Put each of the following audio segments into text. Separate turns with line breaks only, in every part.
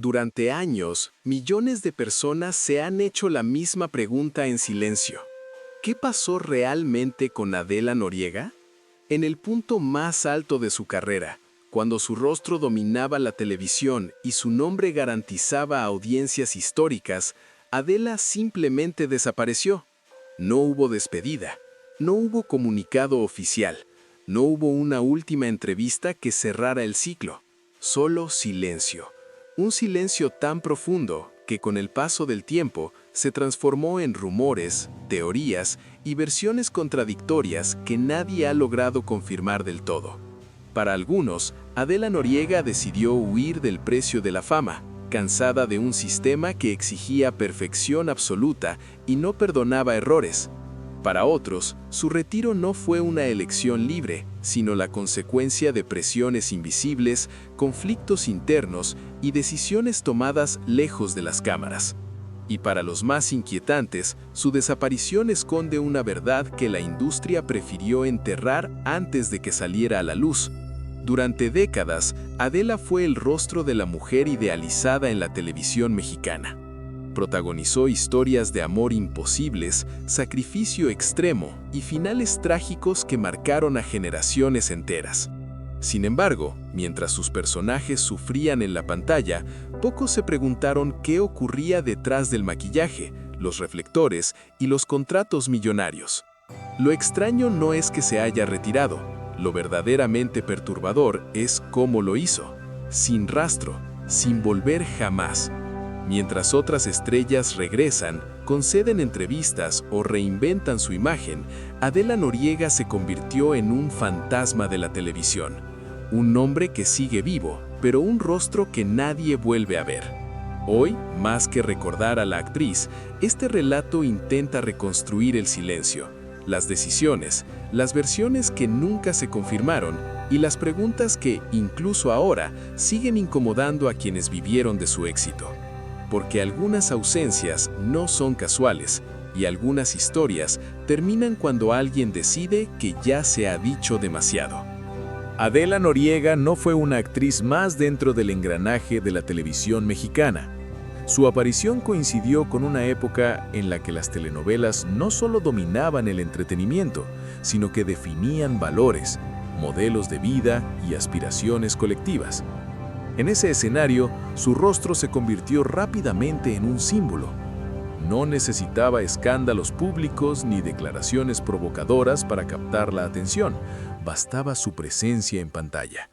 Durante años, millones de personas se han hecho la misma pregunta en silencio. ¿Qué pasó realmente con Adela Noriega? En el punto más alto de su carrera, cuando su rostro dominaba la televisión y su nombre garantizaba audiencias históricas, Adela simplemente desapareció. No hubo despedida, no hubo comunicado oficial, no hubo una última entrevista que cerrara el ciclo, solo silencio. Un silencio tan profundo que con el paso del tiempo se transformó en rumores, teorías y versiones contradictorias que nadie ha logrado confirmar del todo. Para algunos, Adela Noriega decidió huir del precio de la fama, cansada de un sistema que exigía perfección absoluta y no perdonaba errores. Para otros, su retiro no fue una elección libre, sino la consecuencia de presiones invisibles, conflictos internos y decisiones tomadas lejos de las cámaras. Y para los más inquietantes, su desaparición esconde una verdad que la industria prefirió enterrar antes de que saliera a la luz. Durante décadas, Adela fue el rostro de la mujer idealizada en la televisión mexicana. Protagonizó historias de amor imposibles, sacrificio extremo y finales trágicos que marcaron a generaciones enteras. Sin embargo, mientras sus personajes sufrían en la pantalla, pocos se preguntaron qué ocurría detrás del maquillaje, los reflectores y los contratos millonarios. Lo extraño no es que se haya retirado, lo verdaderamente perturbador es cómo lo hizo, sin rastro, sin volver jamás. Mientras otras estrellas regresan, conceden entrevistas o reinventan su imagen, Adela Noriega se convirtió en un fantasma de la televisión. Un nombre que sigue vivo, pero un rostro que nadie vuelve a ver. Hoy, más que recordar a la actriz, este relato intenta reconstruir el silencio, las decisiones, las versiones que nunca se confirmaron y las preguntas que, incluso ahora, siguen incomodando a quienes vivieron de su éxito. Porque algunas ausencias no son casuales y algunas historias terminan cuando alguien decide que ya se ha dicho demasiado.
Adela Noriega no fue una actriz más dentro del engranaje de la televisión mexicana. Su aparición coincidió con una época en la que las telenovelas no solo dominaban el entretenimiento, sino que definían valores, modelos de vida y aspiraciones colectivas. En ese escenario, su rostro se convirtió rápidamente en un símbolo. No necesitaba escándalos públicos ni declaraciones provocadoras para captar la atención, bastaba su presencia en pantalla.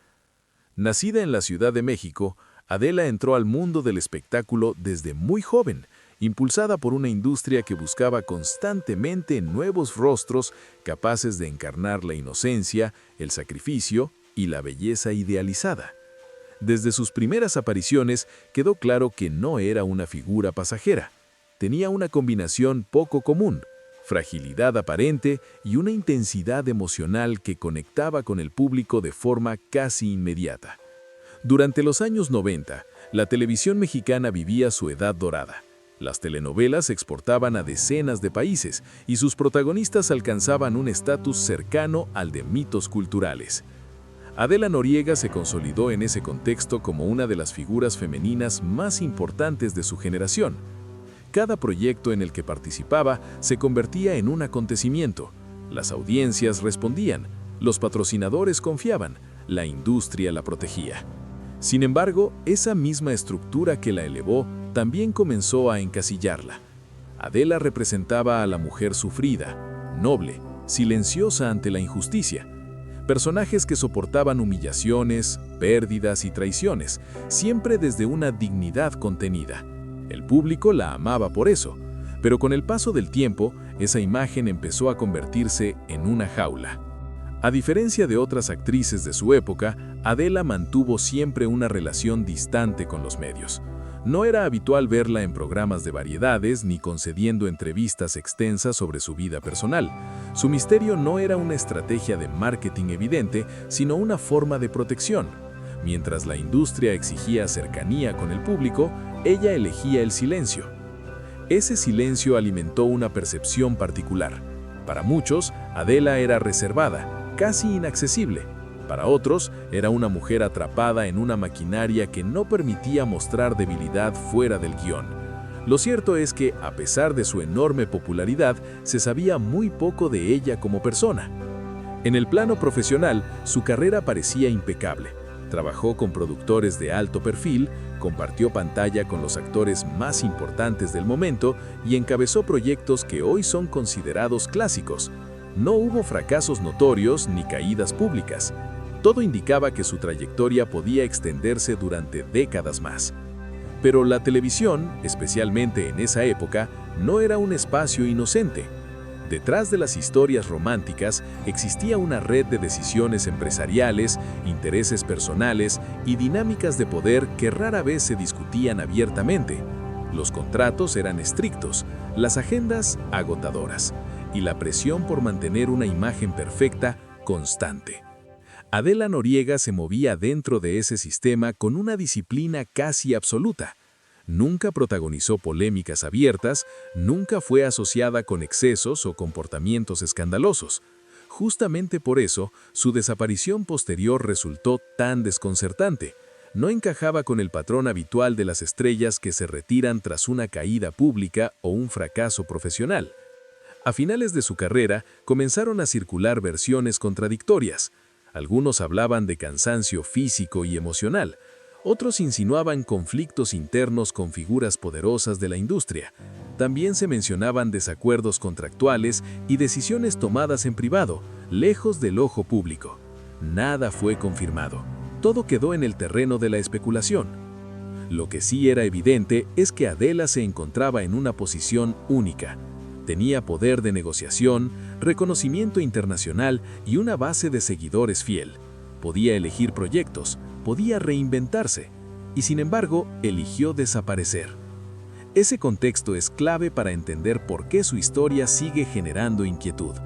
Nacida en la Ciudad de México, Adela entró al mundo del espectáculo desde muy joven, impulsada por una industria que buscaba constantemente nuevos rostros capaces de encarnar la inocencia, el sacrificio y la belleza idealizada. Desde sus primeras apariciones quedó claro que no era una figura pasajera. Tenía una combinación poco común, fragilidad aparente y una intensidad emocional que conectaba con el público de forma casi inmediata. Durante los años 90, la televisión mexicana vivía su edad dorada. Las telenovelas se exportaban a decenas de países y sus protagonistas alcanzaban un estatus cercano al de mitos culturales. Adela Noriega se consolidó en ese contexto como una de las figuras femeninas más importantes de su generación. Cada proyecto en el que participaba se convertía en un acontecimiento. Las audiencias respondían, los patrocinadores confiaban, la industria la protegía. Sin embargo, esa misma estructura que la elevó también comenzó a encasillarla. Adela representaba a la mujer sufrida, noble, silenciosa ante la injusticia. Personajes que soportaban humillaciones, pérdidas y traiciones, siempre desde una dignidad contenida. El público la amaba por eso, pero con el paso del tiempo, esa imagen empezó a convertirse en una jaula. A diferencia de otras actrices de su época, Adela mantuvo siempre una relación distante con los medios. No era habitual verla en programas de variedades ni concediendo entrevistas extensas sobre su vida personal. Su misterio no era una estrategia de marketing evidente, sino una forma de protección. Mientras la industria exigía cercanía con el público, ella elegía el silencio. Ese silencio alimentó una percepción particular. Para muchos, Adela era reservada, casi inaccesible. Para otros, era una mujer atrapada en una maquinaria que no permitía mostrar debilidad fuera del guión. Lo cierto es que, a pesar de su enorme popularidad, se sabía muy poco de ella como persona. En el plano profesional, su carrera parecía impecable. Trabajó con productores de alto perfil, compartió pantalla con los actores más importantes del momento y encabezó proyectos que hoy son considerados clásicos. No hubo fracasos notorios ni caídas públicas. Todo indicaba que su trayectoria podía extenderse durante décadas más. Pero la televisión, especialmente en esa época, no era un espacio inocente. Detrás de las historias románticas existía una red de decisiones empresariales, intereses personales y dinámicas de poder que rara vez se discutían abiertamente. Los contratos eran estrictos, las agendas agotadoras y la presión por mantener una imagen perfecta constante. Adela Noriega se movía dentro de ese sistema con una disciplina casi absoluta. Nunca protagonizó polémicas abiertas, nunca fue asociada con excesos o comportamientos escandalosos. Justamente por eso, su desaparición posterior resultó tan desconcertante. No encajaba con el patrón habitual de las estrellas que se retiran tras una caída pública o un fracaso profesional. A finales de su carrera, comenzaron a circular versiones contradictorias. Algunos hablaban de cansancio físico y emocional. Otros insinuaban conflictos internos con figuras poderosas de la industria. También se mencionaban desacuerdos contractuales y decisiones tomadas en privado, lejos del ojo público. Nada fue confirmado. Todo quedó en el terreno de la especulación. Lo que sí era evidente es que Adela se encontraba en una posición única. Tenía poder de negociación, reconocimiento internacional y una base de seguidores fiel. Podía elegir proyectos, podía reinventarse, y sin embargo, eligió desaparecer. Ese contexto es clave para entender por qué su historia sigue generando inquietud.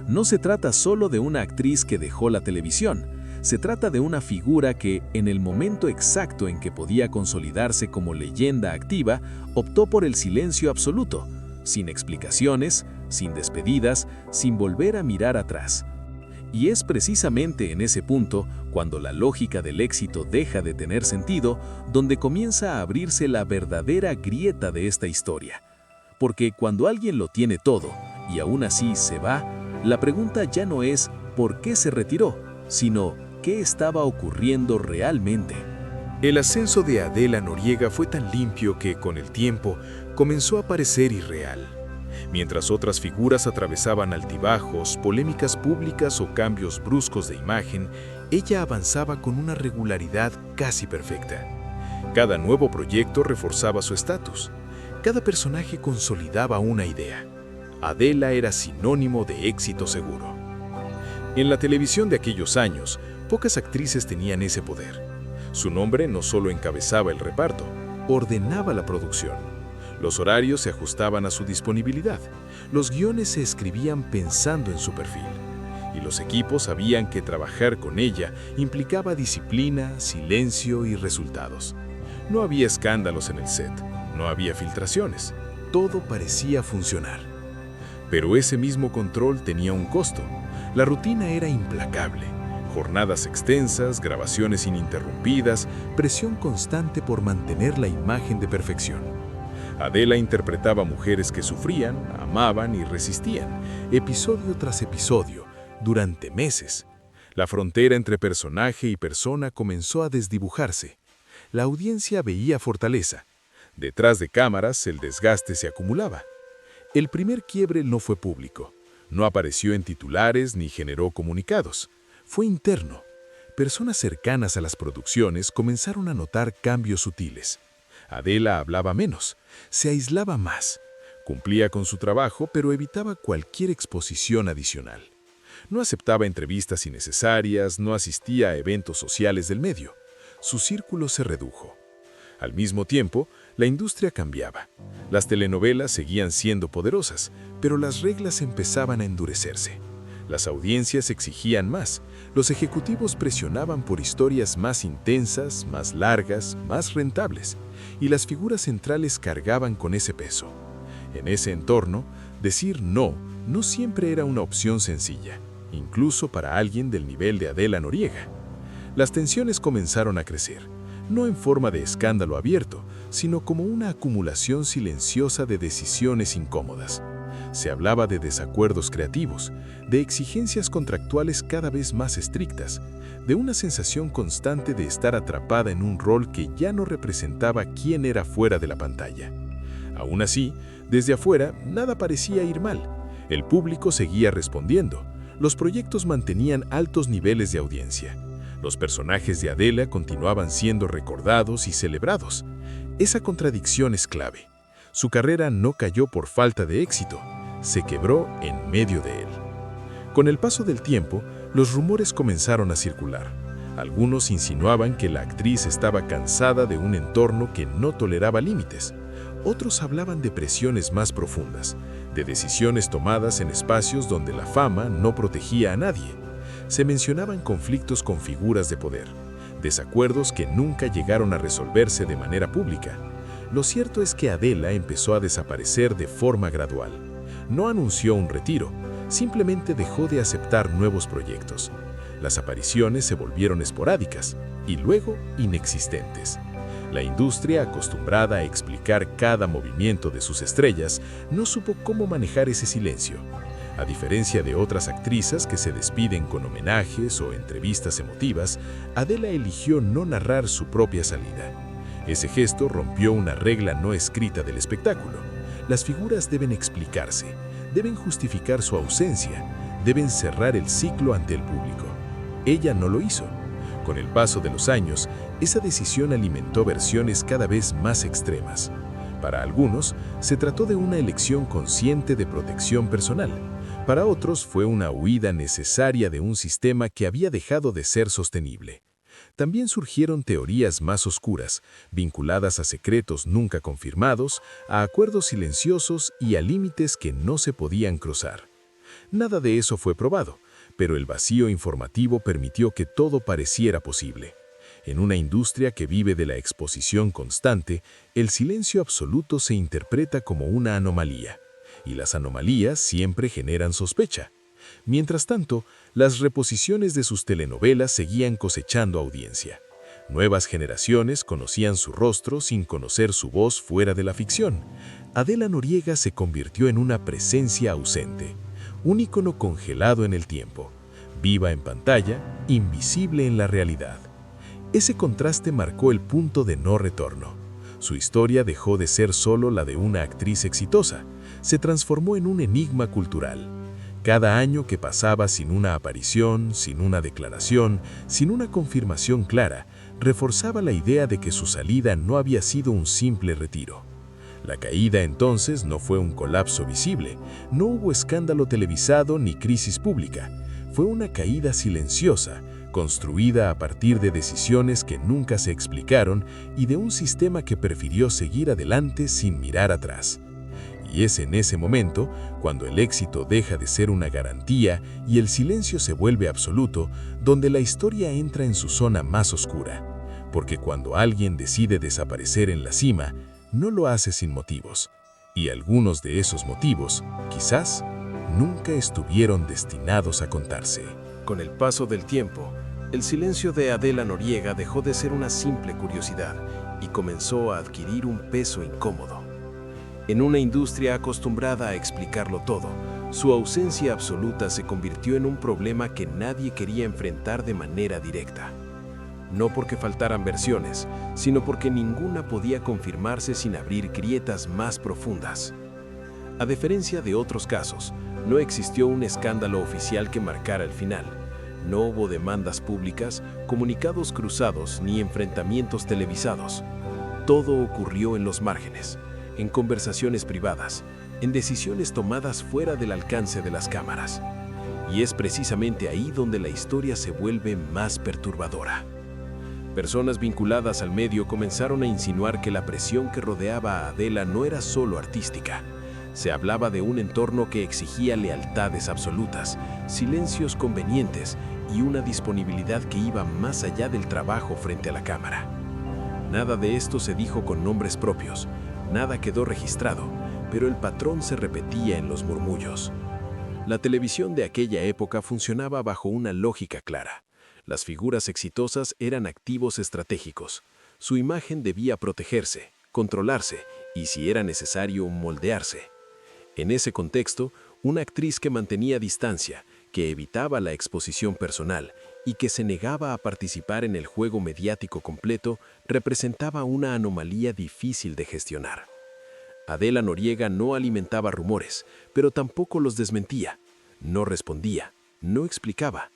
No se trata solo de una actriz que dejó la televisión, se trata de una figura que, en el momento exacto en que podía consolidarse como leyenda activa, optó por el silencio absoluto, sin explicaciones, sin despedidas, sin volver a mirar atrás. Y es precisamente en ese punto, cuando la lógica del éxito deja de tener sentido, donde comienza a abrirse la verdadera grieta de esta historia. Porque cuando alguien lo tiene todo, y aún así se va, la pregunta ya no es ¿por qué se retiró?, sino ¿qué estaba ocurriendo realmente?
El ascenso de Adela Noriega fue tan limpio que, con el tiempo, comenzó a parecer irreal. Mientras otras figuras atravesaban altibajos, polémicas públicas o cambios bruscos de imagen, ella avanzaba con una regularidad casi perfecta. Cada nuevo proyecto reforzaba su estatus. Cada personaje consolidaba una idea. Adela era sinónimo de éxito seguro. En la televisión de aquellos años, pocas actrices tenían ese poder. Su nombre no solo encabezaba el reparto, ordenaba la producción. Los horarios se ajustaban a su disponibilidad, los guiones se escribían pensando en su perfil, y los equipos sabían que trabajar con ella implicaba disciplina, silencio y resultados. No había escándalos en el set, no había filtraciones, todo parecía funcionar. Pero ese mismo control tenía un costo. La rutina era implacable. Jornadas extensas, grabaciones ininterrumpidas, presión constante por mantener la imagen de perfección. Adela interpretaba mujeres que sufrían, amaban y resistían, episodio tras episodio, durante meses. La frontera entre personaje y persona comenzó a desdibujarse. La audiencia veía fortaleza. Detrás de cámaras, el desgaste se acumulaba. El primer quiebre no fue público. No apareció en titulares ni generó comunicados. Fue interno. Personas cercanas a las producciones comenzaron a notar cambios sutiles. Adela hablaba menos, se aislaba más. Cumplía con su trabajo, pero evitaba cualquier exposición adicional. No aceptaba entrevistas innecesarias, no asistía a eventos sociales del medio. Su círculo se redujo. Al mismo tiempo, la industria cambiaba. Las telenovelas seguían siendo poderosas, pero las reglas empezaban a endurecerse. Las audiencias exigían más, los ejecutivos presionaban por historias más intensas, más largas, más rentables, y las figuras centrales cargaban con ese peso. En ese entorno, decir no siempre era una opción sencilla, incluso para alguien del nivel de Adela Noriega. Las tensiones comenzaron a crecer, no en forma de escándalo abierto, sino como una acumulación silenciosa de decisiones incómodas. Se hablaba de desacuerdos creativos, de exigencias contractuales cada vez más estrictas, de una sensación constante de estar atrapada en un rol que ya no representaba quién era fuera de la pantalla. Aún así, desde afuera, nada parecía ir mal. El público seguía respondiendo. Los proyectos mantenían altos niveles de audiencia. Los personajes de Adela continuaban siendo recordados y celebrados. Esa contradicción es clave. Su carrera no cayó por falta de éxito, se quebró en medio de él. Con el paso del tiempo, los rumores comenzaron a circular. Algunos insinuaban que la actriz estaba cansada de un entorno que no toleraba límites. Otros hablaban de presiones más profundas, de decisiones tomadas en espacios donde la fama no protegía a nadie. Se mencionaban conflictos con figuras de poder, desacuerdos que nunca llegaron a resolverse de manera pública. Lo cierto es que Adela empezó a desaparecer de forma gradual. No anunció un retiro, simplemente dejó de aceptar nuevos proyectos. Las apariciones se volvieron esporádicas y luego inexistentes. La industria, acostumbrada a explicar cada movimiento de sus estrellas, no supo cómo manejar ese silencio. A diferencia de otras actrices que se despiden con homenajes o entrevistas emotivas, Adela eligió no narrar su propia salida. Ese gesto rompió una regla no escrita del espectáculo. Las figuras deben explicarse, deben justificar su ausencia, deben cerrar el ciclo ante el público. Ella no lo hizo. Con el paso de los años, esa decisión alimentó versiones cada vez más extremas. Para algunos, se trató de una elección consciente de protección personal. Para otros, fue una huida necesaria de un sistema que había dejado de ser sostenible. También surgieron teorías más oscuras, vinculadas a secretos nunca confirmados, a acuerdos silenciosos y a límites que no se podían cruzar. Nada de eso fue probado, pero el vacío informativo permitió que todo pareciera posible. En una industria que vive de la exposición constante, el silencio absoluto se interpreta como una anomalía, y las anomalías siempre generan sospecha. Mientras tanto, las reposiciones de sus telenovelas seguían cosechando audiencia. Nuevas generaciones conocían su rostro sin conocer su voz fuera de la ficción. Adela Noriega se convirtió en una presencia ausente, un ícono congelado en el tiempo, viva en pantalla, invisible en la realidad. Ese contraste marcó el punto de no retorno. Su historia dejó de ser solo la de una actriz exitosa, se transformó en un enigma cultural. Cada año que pasaba sin una aparición, sin una declaración, sin una confirmación clara, reforzaba la idea de que su salida no había sido un simple retiro. La caída entonces no fue un colapso visible, no hubo escándalo televisado ni crisis pública. Fue una caída silenciosa, construida a partir de decisiones que nunca se explicaron y de un sistema que prefirió seguir adelante sin mirar atrás. Y es en ese momento, cuando el éxito deja de ser una garantía y el silencio se vuelve absoluto, donde la historia entra en su zona más oscura. Porque cuando alguien decide desaparecer en la cima, no lo hace sin motivos. Y algunos de esos motivos, quizás, nunca estuvieron destinados a contarse.
Con el paso del tiempo, el silencio de Adela Noriega dejó de ser una simple curiosidad y comenzó a adquirir un peso incómodo. En una industria acostumbrada a explicarlo todo, su ausencia absoluta se convirtió en un problema que nadie quería enfrentar de manera directa. No porque faltaran versiones, sino porque ninguna podía confirmarse sin abrir grietas más profundas. A diferencia de otros casos, no existió un escándalo oficial que marcara el final. No hubo demandas públicas, comunicados cruzados ni enfrentamientos televisados. Todo ocurrió en los márgenes, en conversaciones privadas, en decisiones tomadas fuera del alcance de las cámaras. Y es precisamente ahí donde la historia se vuelve más perturbadora. Personas vinculadas al medio comenzaron a insinuar que la presión que rodeaba a Adela no era solo artística. Se hablaba de un entorno que exigía lealtades absolutas, silencios convenientes y una disponibilidad que iba más allá del trabajo frente a la cámara. Nada de esto se dijo con nombres propios, nada quedó registrado, pero el patrón se repetía en los murmullos. La televisión de aquella época funcionaba bajo una lógica clara. Las figuras exitosas eran activos estratégicos. Su imagen debía protegerse, controlarse y, si era necesario, moldearse. En ese contexto, una actriz que mantenía distancia, que evitaba la exposición personal y que se negaba a participar en el juego mediático completo, representaba una anomalía difícil de gestionar. Adela Noriega no alimentaba rumores, pero tampoco los desmentía. No respondía, no explicaba.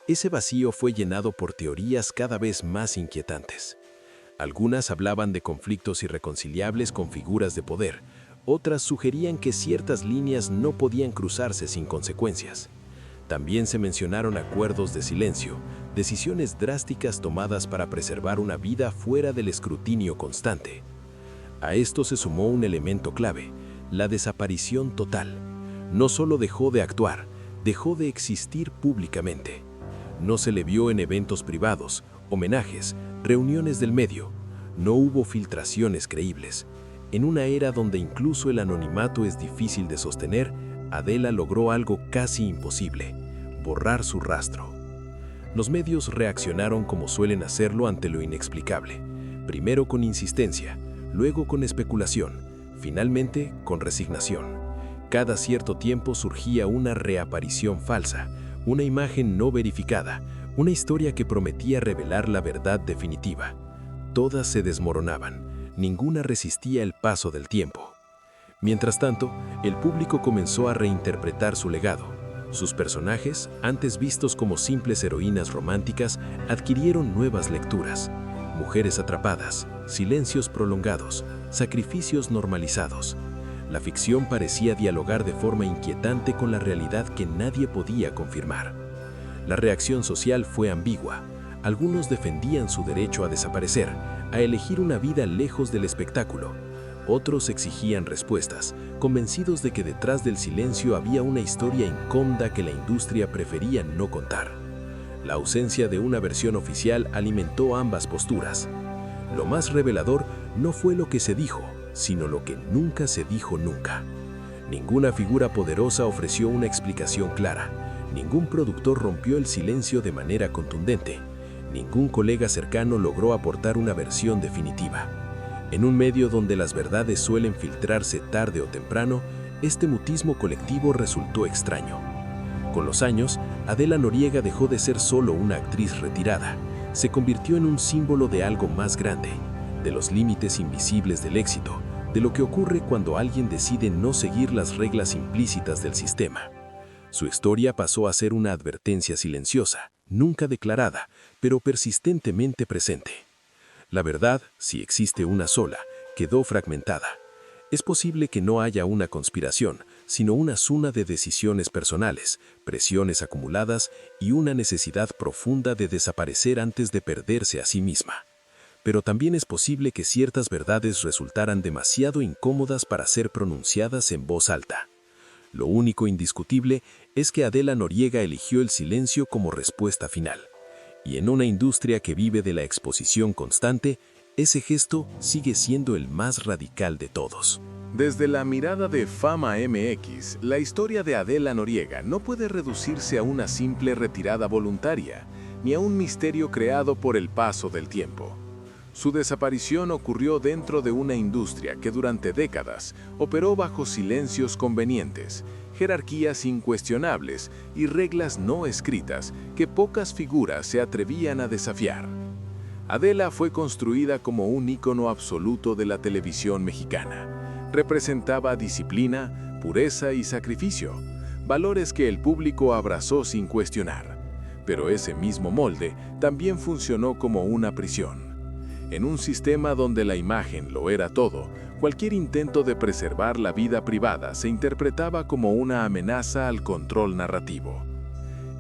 Ese vacío fue llenado por teorías cada vez más inquietantes. Algunas hablaban de conflictos irreconciliables con figuras de poder, otras sugerían que ciertas líneas no podían cruzarse sin consecuencias. También se mencionaron acuerdos de silencio, decisiones drásticas tomadas para preservar una vida fuera del escrutinio constante. A esto se sumó un elemento clave, la desaparición total. No solo dejó de actuar, dejó de existir públicamente. No se le vio en eventos privados, homenajes, reuniones del medio. No hubo filtraciones creíbles. En una era donde incluso el anonimato es difícil de sostener, Adela logró algo casi imposible: borrar su rastro. Los medios reaccionaron como suelen hacerlo ante lo inexplicable, primero con insistencia, luego con especulación, finalmente con resignación. Cada cierto tiempo surgía una reaparición falsa, una imagen no verificada, una historia que prometía revelar la verdad definitiva. Todas se desmoronaban, ninguna resistía el paso del tiempo. Mientras tanto, el público comenzó a reinterpretar su legado. Sus personajes, antes vistos como simples heroínas románticas, adquirieron nuevas lecturas. Mujeres atrapadas, silencios prolongados, sacrificios normalizados. La ficción parecía dialogar de forma inquietante con la realidad que nadie podía confirmar. La reacción social fue ambigua. Algunos defendían su derecho a desaparecer, a elegir una vida lejos del espectáculo. Otros exigían respuestas, convencidos de que detrás del silencio había una historia incómoda que la industria prefería no contar. La ausencia de una versión oficial alimentó ambas posturas. Lo más revelador no fue lo que se dijo, sino lo que nunca se dijo nunca. Ninguna figura poderosa ofreció una explicación clara. Ningún productor rompió el silencio de manera contundente. Ningún colega cercano logró aportar una versión definitiva. En un medio donde las verdades suelen filtrarse tarde o temprano, este mutismo colectivo resultó extraño. Con los años, Adela Noriega dejó de ser solo una actriz retirada. Se convirtió en un símbolo de algo más grande, de los límites invisibles del éxito, de lo que ocurre cuando alguien decide no seguir las reglas implícitas del sistema. Su historia pasó a ser una advertencia silenciosa, nunca declarada, pero persistentemente presente. La verdad, si existe una sola, quedó fragmentada. Es posible que no haya una conspiración, sino una suma de decisiones personales, presiones acumuladas y una necesidad profunda de desaparecer antes de perderse a sí misma. Pero también es posible que ciertas verdades resultaran demasiado incómodas para ser pronunciadas en voz alta. Lo único indiscutible es que Adela Noriega eligió el silencio como respuesta final. Y en una industria que vive de la exposición constante, ese gesto sigue siendo el más radical de todos.
Desde la mirada de Fama MX, la historia de Adela Noriega no puede reducirse a una simple retirada voluntaria, ni a un misterio creado por el paso del tiempo. Su desaparición ocurrió dentro de una industria que durante décadas operó bajo silencios convenientes, jerarquías incuestionables y reglas no escritas que pocas figuras se atrevían a desafiar. Adela fue construida como un ícono absoluto de la televisión mexicana. Representaba disciplina, pureza y sacrificio, valores que el público abrazó sin cuestionar. Pero ese mismo molde también funcionó como una prisión. En un sistema donde la imagen lo era todo, cualquier intento de preservar la vida privada se interpretaba como una amenaza al control narrativo.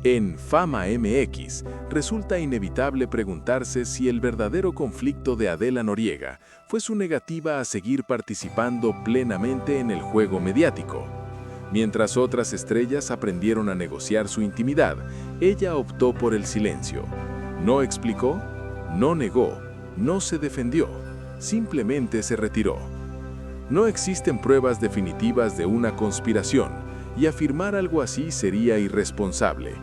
En Fama MX, resulta inevitable preguntarse si el verdadero conflicto de Adela Noriega fue su negativa a seguir participando plenamente en el juego mediático. Mientras otras estrellas aprendieron a negociar su intimidad, ella optó por el silencio. No explicó, no negó, no se defendió, simplemente se retiró. No existen pruebas definitivas de una conspiración, y afirmar algo así sería irresponsable.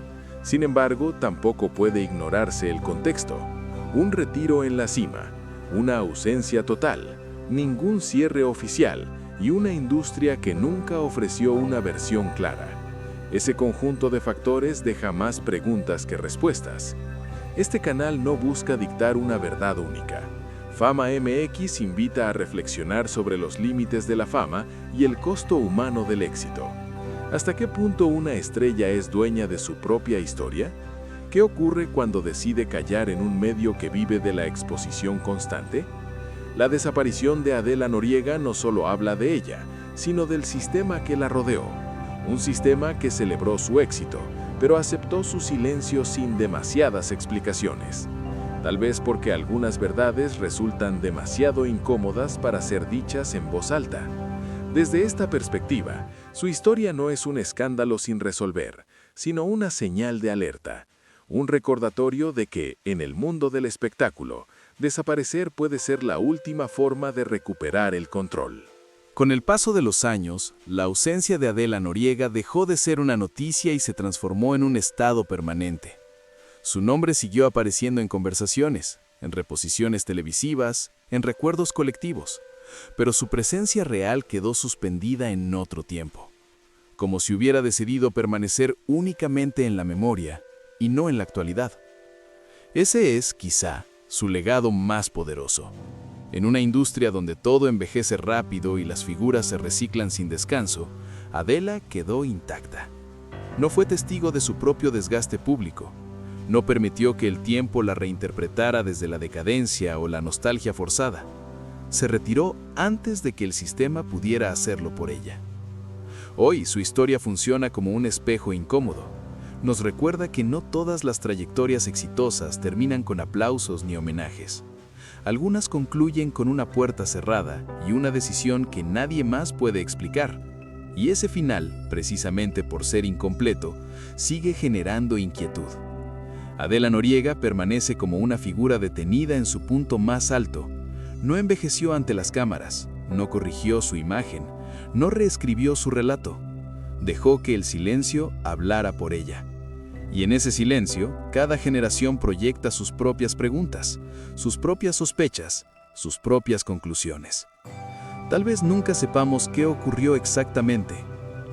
Sin embargo, tampoco puede ignorarse el contexto. Un retiro en la cima, una ausencia total, ningún cierre oficial y una industria que nunca ofreció una versión clara. Ese conjunto de factores deja más preguntas que respuestas. Este canal no busca dictar una verdad única. Fama MX invita a reflexionar sobre los límites de la fama y el costo humano del éxito. ¿Hasta qué punto una estrella es dueña de su propia historia? ¿Qué ocurre cuando decide callar en un medio que vive de la exposición constante? La desaparición de Adela Noriega no solo habla de ella, sino del sistema que la rodeó. Un sistema que celebró su éxito, pero aceptó su silencio sin demasiadas explicaciones. Tal vez porque algunas verdades resultan demasiado incómodas para ser dichas en voz alta. Desde esta perspectiva, su historia no es un escándalo sin resolver, sino una señal de alerta, un recordatorio de que, en el mundo del espectáculo, desaparecer puede ser la última forma de recuperar el control.
Con el paso de los años, la ausencia de Adela Noriega dejó de ser una noticia y se transformó en un estado permanente. Su nombre siguió apareciendo en conversaciones, en reposiciones televisivas, en recuerdos colectivos, pero su presencia real quedó suspendida en otro tiempo, como si hubiera decidido permanecer únicamente en la memoria y no en la actualidad. Ese es, quizá, su legado más poderoso. En una industria donde todo envejece rápido y las figuras se reciclan sin descanso, Adela quedó intacta. No fue testigo de su propio desgaste público. No permitió que el tiempo la reinterpretara desde la decadencia o la nostalgia forzada. Se retiró antes de que el sistema pudiera hacerlo por ella. Hoy su historia funciona como un espejo incómodo. Nos recuerda que no todas las trayectorias exitosas terminan con aplausos ni homenajes. Algunas concluyen con una puerta cerrada y una decisión que nadie más puede explicar. Y ese final, precisamente por ser incompleto, sigue generando inquietud. Adela Noriega permanece como una figura detenida en su punto más alto. No envejeció ante las cámaras, no corrigió su imagen, no reescribió su relato. Dejó que el silencio hablara por ella. Y en ese silencio, cada generación proyecta sus propias preguntas, sus propias sospechas, sus propias conclusiones. Tal vez nunca sepamos qué ocurrió exactamente.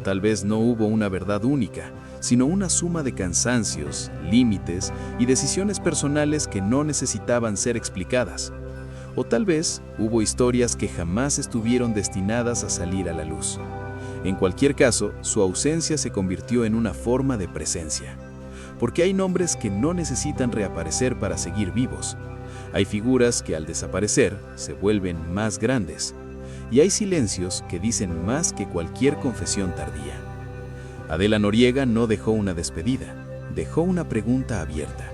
Tal vez no hubo una verdad única, sino una suma de cansancios, límites y decisiones personales que no necesitaban ser explicadas. O tal vez hubo historias que jamás estuvieron destinadas a salir a la luz. En cualquier caso, su ausencia se convirtió en una forma de presencia. Porque hay nombres que no necesitan reaparecer para seguir vivos. Hay figuras que al desaparecer se vuelven más grandes. Y hay silencios que dicen más que cualquier confesión tardía. Adela Noriega no dejó una despedida, dejó una pregunta abierta,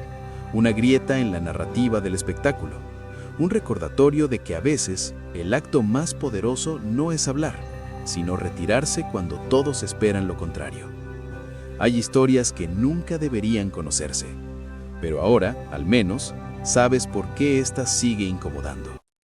una grieta en la narrativa del espectáculo, un recordatorio de que a veces el acto más poderoso no es hablar, sino retirarse cuando todos esperan lo contrario. Hay historias que nunca deberían conocerse, pero ahora, al menos, sabes por qué esta sigue incomodando.